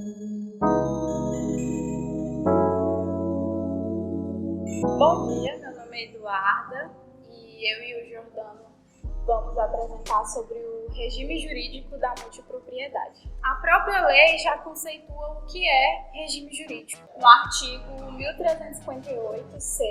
Bom dia, meu nome é Eduarda e eu e o Jordano vamos apresentar sobre o regime jurídico da multipropriedade. A própria lei já conceitua o que é regime jurídico. No artigo 1358-C,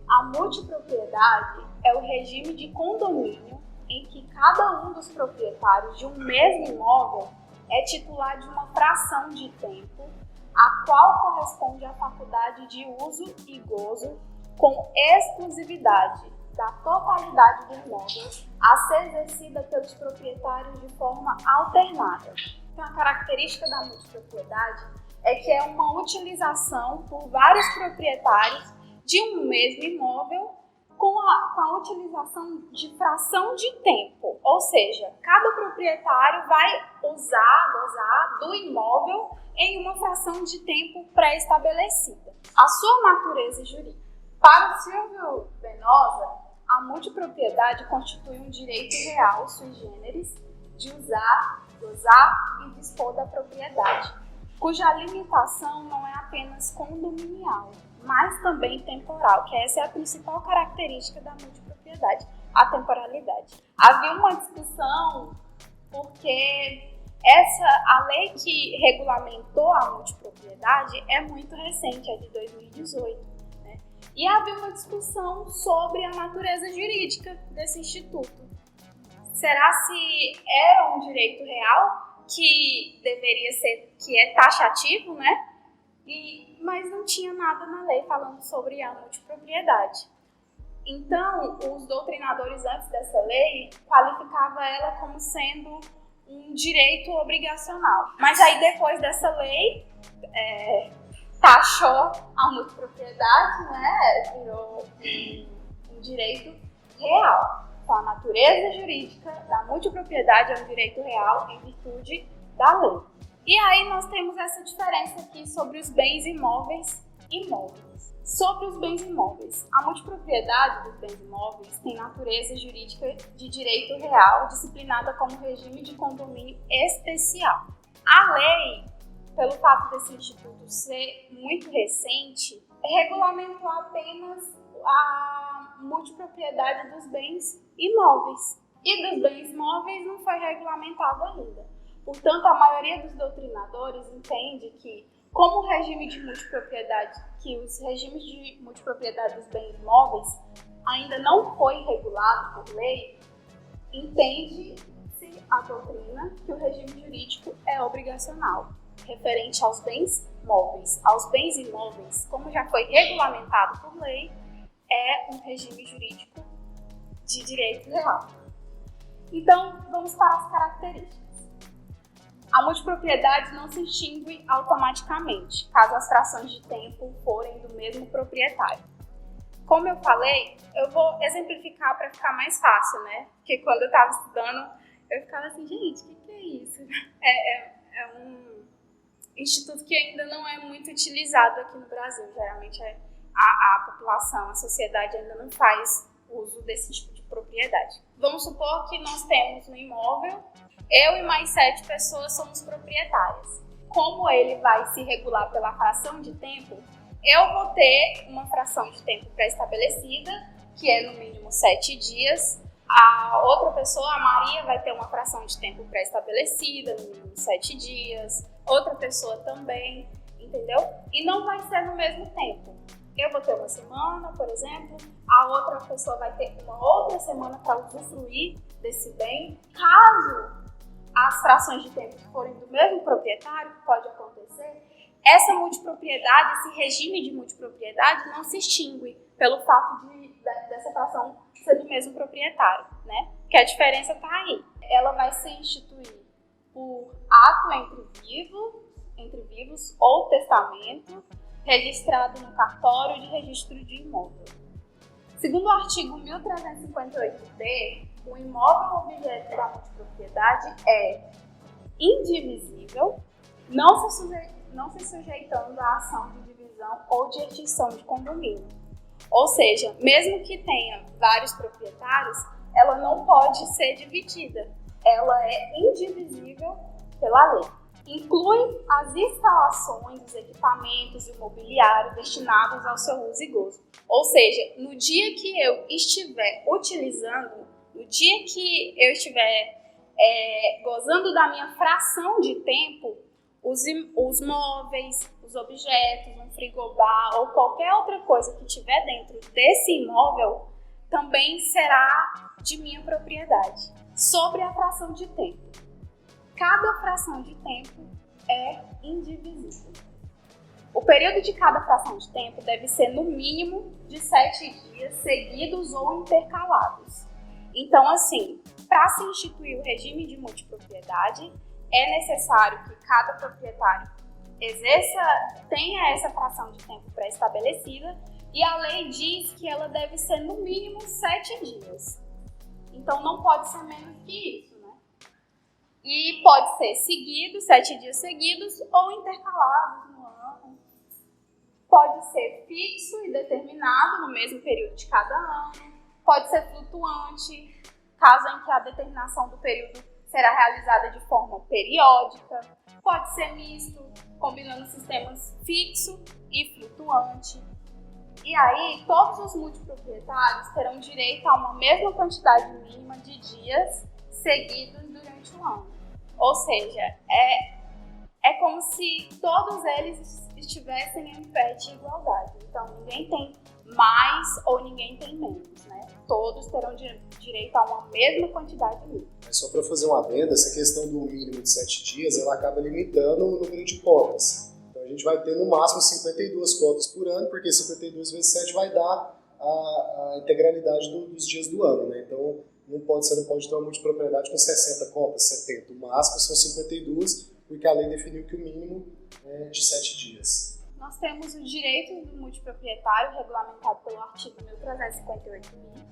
a multipropriedade é o regime de condomínio em que cada um dos proprietários de um mesmo imóvel é titular de uma fração de tempo, a qual corresponde à faculdade de uso e gozo com exclusividade da totalidade do imóvel a ser exercida pelos proprietários de forma alternada. Então, a característica da multipropriedade é que é uma utilização por vários proprietários de um mesmo imóvel com a utilização de fração de tempo, ou seja, cada proprietário vai gozar do imóvel em uma fração de tempo pré-estabelecida. A sua natureza jurídica. Para Silvio Venosa, a multipropriedade constitui um direito real sui generis de usar, gozar e dispor da propriedade, cuja limitação não é apenas condominial, mas também temporal, que essa é a principal característica da multipropriedade, a temporalidade. Havia uma discussão porque a lei que regulamentou a multipropriedade é muito recente, é de 2018. E havia uma discussão sobre a natureza jurídica desse instituto. Será se é um direito real que deveria ser, que é taxativo, né? Mas não tinha nada na lei falando sobre a multipropriedade. Então, os doutrinadores antes dessa lei qualificavam ela como sendo um direito obrigacional. Mas aí depois dessa lei, taxou a multipropriedade, né? Virou um direito real. Então, a natureza jurídica da multipropriedade é um direito real em virtude da lei. E aí nós temos essa diferença aqui sobre os bens imóveis e móveis. Sobre os bens imóveis, a multipropriedade dos bens imóveis tem natureza jurídica de direito real, disciplinada como regime de condomínio especial. A lei, pelo fato desse instituto ser muito recente, regulamentou apenas a multipropriedade dos bens imóveis. E dos bens móveis não foi regulamentado ainda. Portanto, a maioria dos doutrinadores entende que, como o regime de multipropriedade, que os regimes de multipropriedade dos bens móveis ainda não foi regulado por lei, entende-se a doutrina que o regime jurídico é obrigacional, referente aos bens móveis. Aos bens imóveis, como já foi regulamentado por lei, é um regime jurídico de direito real. Então, vamos para as características. A multipropriedade não se extingue automaticamente, caso as frações de tempo forem do mesmo proprietário. Como eu falei, eu vou exemplificar para ficar mais fácil, né? Porque quando eu estava estudando, eu ficava assim, gente, o que é isso? É um instituto que ainda não é muito utilizado aqui no Brasil. Geralmente a população, a sociedade ainda não faz uso desse tipo de propriedade. Vamos supor que nós temos um imóvel, eu e mais 7 pessoas somos proprietárias. Como ele vai se regular pela fração de tempo, eu vou ter uma fração de tempo pré-estabelecida, que é no mínimo 7 dias. A outra pessoa, a Maria, vai ter uma fração de tempo pré-estabelecida, no mínimo 7 dias. Outra pessoa também, entendeu? E não vai ser no mesmo tempo. Eu vou ter uma semana, por exemplo, a outra pessoa vai ter uma outra semana para usufruir desse bem. Caso as frações de tempo forem do mesmo proprietário, que pode acontecer, essa multipropriedade, esse regime de multipropriedade não se extingue pelo fato dessa fração ser do mesmo proprietário, né? Que a diferença está aí. Ela vai ser instituída por ato entre vivos ou testamento, registrado no cartório de registro de imóvel. Segundo o artigo 1358-D, o imóvel objeto da multipropriedade é indivisível, não se sujeitando à ação de divisão ou de extinção de condomínio. Ou seja, mesmo que tenha vários proprietários, ela não pode ser dividida. Ela é indivisível pela lei. inclui as instalações, os equipamentos e o mobiliário destinados ao seu uso e gozo. Ou seja, no dia que eu estiver utilizando, no dia que eu estiver gozando da minha fração de tempo, os móveis, os objetos, um frigobar ou qualquer outra coisa que tiver dentro desse imóvel também será de minha propriedade. Sobre a fração de tempo. Cada fração de tempo é indivisível. O período de cada fração de tempo deve ser no mínimo de 7 dias seguidos ou intercalados. Então, assim, para se instituir o regime de multipropriedade, é necessário que cada proprietário tenha essa fração de tempo pré-estabelecida e a lei diz que ela deve ser no mínimo 7 dias. Então, não pode ser menos que isso, né? E pode ser seguido, 7 dias seguidos ou intercalados no ano. Pode ser fixo e determinado no mesmo período de cada ano. Pode ser flutuante, caso em que a determinação do período será realizada de forma periódica. Pode ser misto, combinando sistemas fixo e flutuante. E aí, todos os multiproprietários terão direito a uma mesma quantidade mínima de dias seguidos durante o ano. Ou seja, é como se todos eles estivessem em pé de igualdade. Então, ninguém tem mais ou ninguém tem menos, né? Todos terão direito a uma mesma quantidade mínima. Só para fazer uma adenda, essa questão do mínimo de 7 dias, ela acaba limitando o número de cotas. Então, a gente vai ter no máximo 52 cotas por ano, porque 52 vezes 7 vai dar a integralidade dos dias do ano, né? Então, você não pode ter uma multipropriedade com 60 cotas, 70. O máximo são 52, porque a lei definiu que o mínimo é de 7 dias. Nós temos o direito do multiproprietário, regulamentado pelo artigo 1358-bi,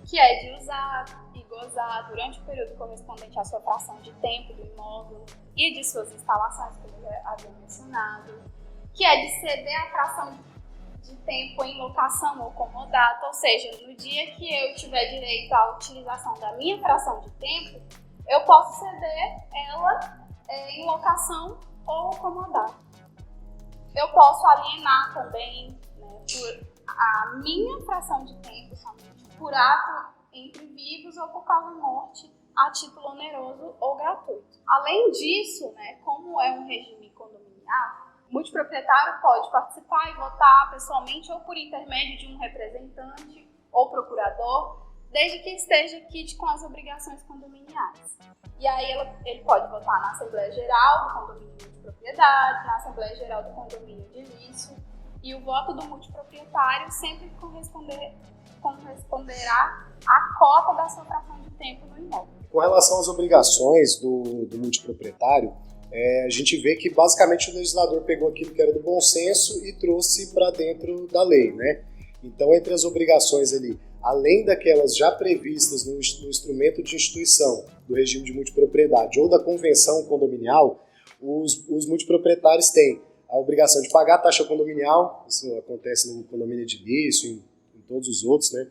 que é de usar e gozar durante o período correspondente à sua fração de tempo do imóvel e de suas instalações, como eu já havia mencionado, que é de ceder a fração de tempo em locação ou comodato, ou seja, no dia que eu tiver direito à utilização da minha fração de tempo, eu posso ceder ela em locação ou comodato. Eu posso alienar também, né, por a minha fração de tempo somente por ato entre vivos ou por causa da morte a título oneroso ou gratuito. Além disso, né, como é um regime condominial, o multiproprietário pode participar e votar pessoalmente ou por intermédio de um representante ou procurador, desde que esteja quite com as obrigações condominiais. E aí ele pode votar na Assembleia Geral do Condomínio de Propriedade, na Assembleia Geral do Condomínio de Edilício, e o voto do multiproprietário sempre corresponderá à cota da sua fração de tempo no imóvel. Com relação às obrigações do multiproprietário, a gente vê que basicamente o legislador pegou aquilo que era do bom senso e trouxe para dentro da lei, né? Então, entre as obrigações ali, além daquelas já previstas no instrumento de instituição do regime de multipropriedade ou da convenção condominial, os multiproprietários têm a obrigação de pagar a taxa condominial, isso acontece no condomínio edilício, em todos os outros, né?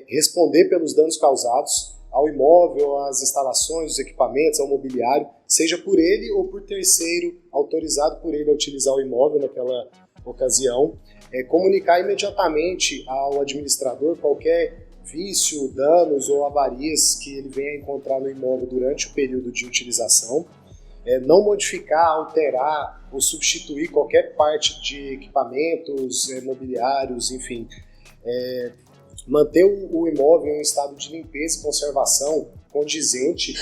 Responder pelos danos causados ao imóvel, às instalações, os equipamentos, ao mobiliário, seja por ele ou por terceiro autorizado por ele a utilizar o imóvel naquela ocasião. Comunicar imediatamente ao administrador qualquer vício, danos ou avarias que ele venha a encontrar no imóvel durante o período de utilização. Não modificar, alterar ou substituir qualquer parte de equipamentos, mobiliários, enfim. Manter o imóvel em estado de limpeza e conservação condizente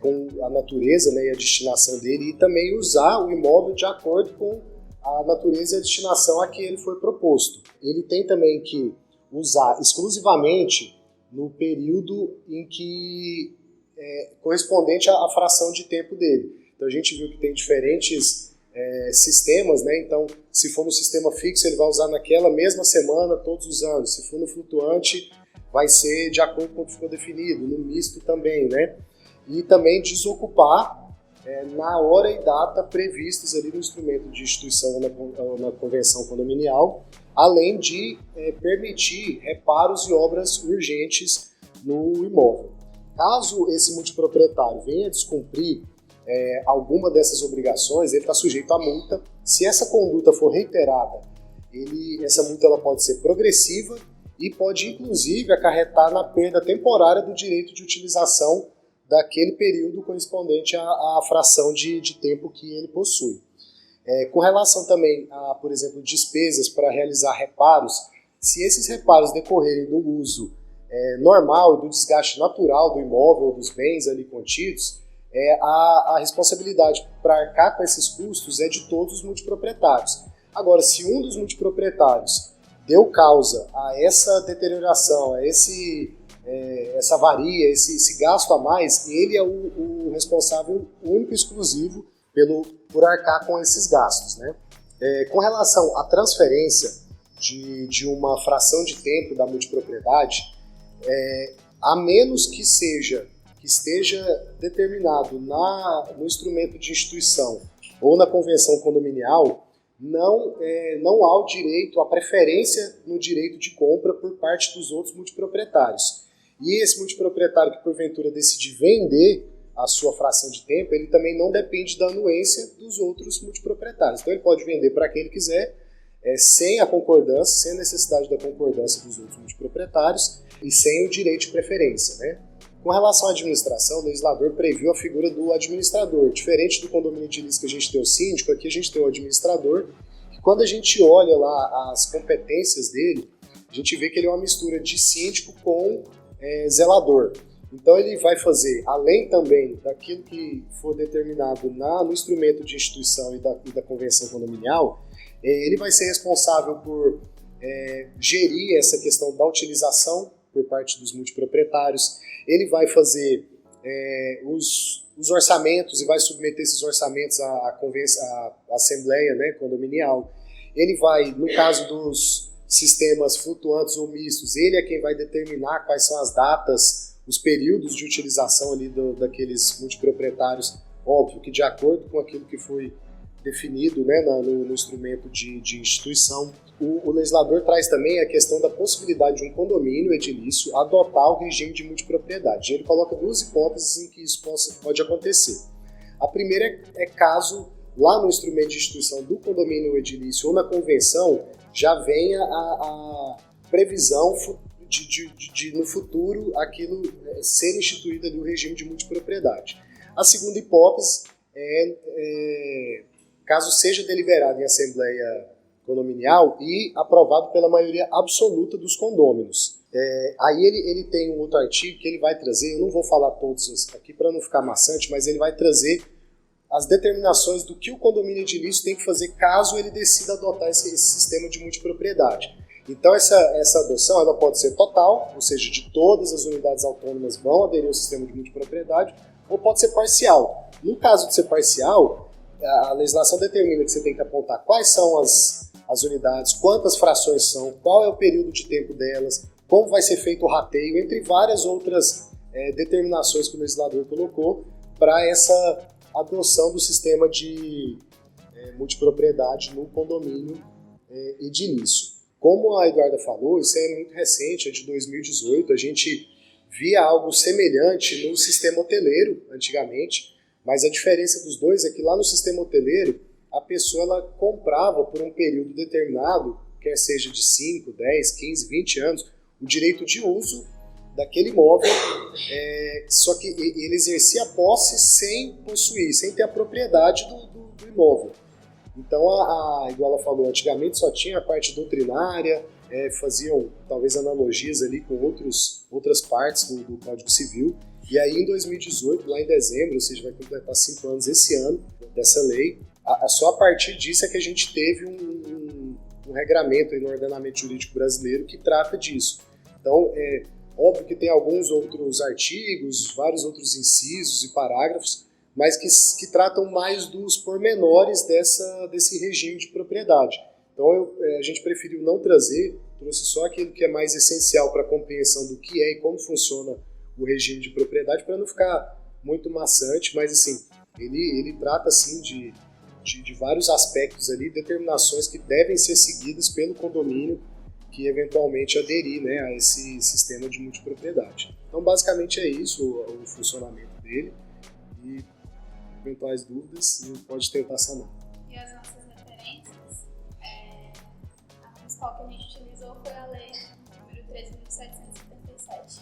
com a natureza, né, e a destinação dele, e também usar o imóvel de acordo com a natureza e a destinação a que ele foi proposto. Ele tem também que usar exclusivamente no período em que correspondente à fração de tempo dele. Então a gente viu que tem diferentes sistemas, né? Então, se for no sistema fixo, ele vai usar naquela mesma semana, todos os anos. Se for no flutuante, vai ser de acordo com o que ficou definido. No misto também, né? E também desocupar na hora e data previstos ali no instrumento de instituição ou na convenção condominial, além de permitir reparos e obras urgentes no imóvel. Caso esse multiproprietário venha descumprir alguma dessas obrigações, ele está sujeito à multa. Se essa conduta for reiterada, essa multa ela pode ser progressiva e pode, inclusive, acarretar na perda temporária do direito de utilização daquele período correspondente à fração de tempo que ele possui. Com relação também a, por exemplo, despesas para realizar reparos, se esses reparos decorrerem do uso normal e do desgaste natural do imóvel ou dos bens ali contidos, a responsabilidade para arcar com esses custos é de todos os multiproprietários. Agora, se um dos multiproprietários deu causa a essa deterioração, a essa avaria, esse gasto a mais, ele é o responsável único e exclusivo por arcar com esses gastos, né? Com relação à transferência de uma fração de tempo da multipropriedade, a menos que esteja determinado no instrumento de instituição ou na convenção condominial, não há o direito, a preferência no direito de compra por parte dos outros multiproprietários. E esse multiproprietário que porventura decidir vender a sua fração de tempo, ele também não depende da anuência dos outros multiproprietários. Então ele pode vender para quem ele quiser, sem a concordância, sem a necessidade da concordância dos outros multiproprietários e sem o direito de preferência, né? Com relação à administração, o legislador previu a figura do administrador. Diferente do condomínio edilício que a gente tem o síndico, aqui a gente tem o administrador, que quando a gente olha lá as competências dele, a gente vê que ele é uma mistura de síndico com zelador. Então ele vai fazer, além também daquilo que for determinado no instrumento de instituição e da convenção condominial, ele vai ser responsável por gerir essa questão da utilização por parte dos multiproprietários. Ele vai fazer os orçamentos e vai submeter esses orçamentos à assembleia, né, condominial. Ele vai, no caso dos sistemas flutuantes ou mistos, ele é quem vai determinar quais são as datas, os períodos de utilização ali daqueles multiproprietários, óbvio que de acordo com aquilo que foi definido, né, no instrumento de instituição. O legislador traz também a questão da possibilidade de um condomínio edilício adotar o regime de multipropriedade. Ele coloca duas hipóteses em que isso pode acontecer. A primeira é caso lá no instrumento de instituição do condomínio edilício ou na convenção já venha a previsão de no futuro aquilo ser instituído ali o regime de multipropriedade. A segunda hipótese caso seja deliberado em assembleia condominial e aprovado pela maioria absoluta dos condôminos. Aí ele tem um outro artigo que ele vai trazer, eu não vou falar todos aqui para não ficar maçante, mas ele vai trazer as determinações do que o condomínio edilício tem que fazer caso ele decida adotar esse sistema de multipropriedade. Então essa adoção ela pode ser total, ou seja, de todas as unidades autônomas vão aderir ao sistema de multipropriedade, ou pode ser parcial. No caso de ser parcial, a legislação determina que você tem que apontar quais são as unidades, quantas frações são, qual é o período de tempo delas, como vai ser feito o rateio, entre várias outras determinações que o legislador colocou para essa adoção do sistema de multipropriedade no condomínio edilício. Como a Eduarda falou, isso é muito recente, é de 2018, a gente via algo semelhante no sistema hoteleiro antigamente, mas a diferença dos dois é que lá no sistema hoteleiro a pessoa ela comprava por um período determinado, quer seja de 5, 10, 15, 20 anos, o direito de uso daquele imóvel, só que ele exercia a posse sem possuir, sem ter a propriedade do imóvel. Então, igual ela falou, antigamente só tinha a parte doutrinária, faziam talvez analogias ali com outras partes do Código Civil, e aí em 2018, lá em dezembro, ou seja, vai completar 5 anos esse ano dessa lei, só a partir disso é que a gente teve um regramento aí no ordenamento jurídico brasileiro que trata disso. Então, óbvio que tem alguns outros artigos, vários outros incisos e parágrafos, mas que tratam mais dos pormenores desse regime de propriedade. Então a gente preferiu não trouxe só aquilo que é mais essencial para a compreensão do que é e como funciona o regime de propriedade, para não ficar muito maçante, mas assim, ele trata assim de vários aspectos ali, determinações que devem ser seguidas pelo condomínio que eventualmente aderir, né, a esse sistema de multipropriedade. Então basicamente é isso o funcionamento dele. E eventuais dúvidas e pode tentar sanar. E as nossas referências, a principal que a gente utilizou foi a lei número 13.777.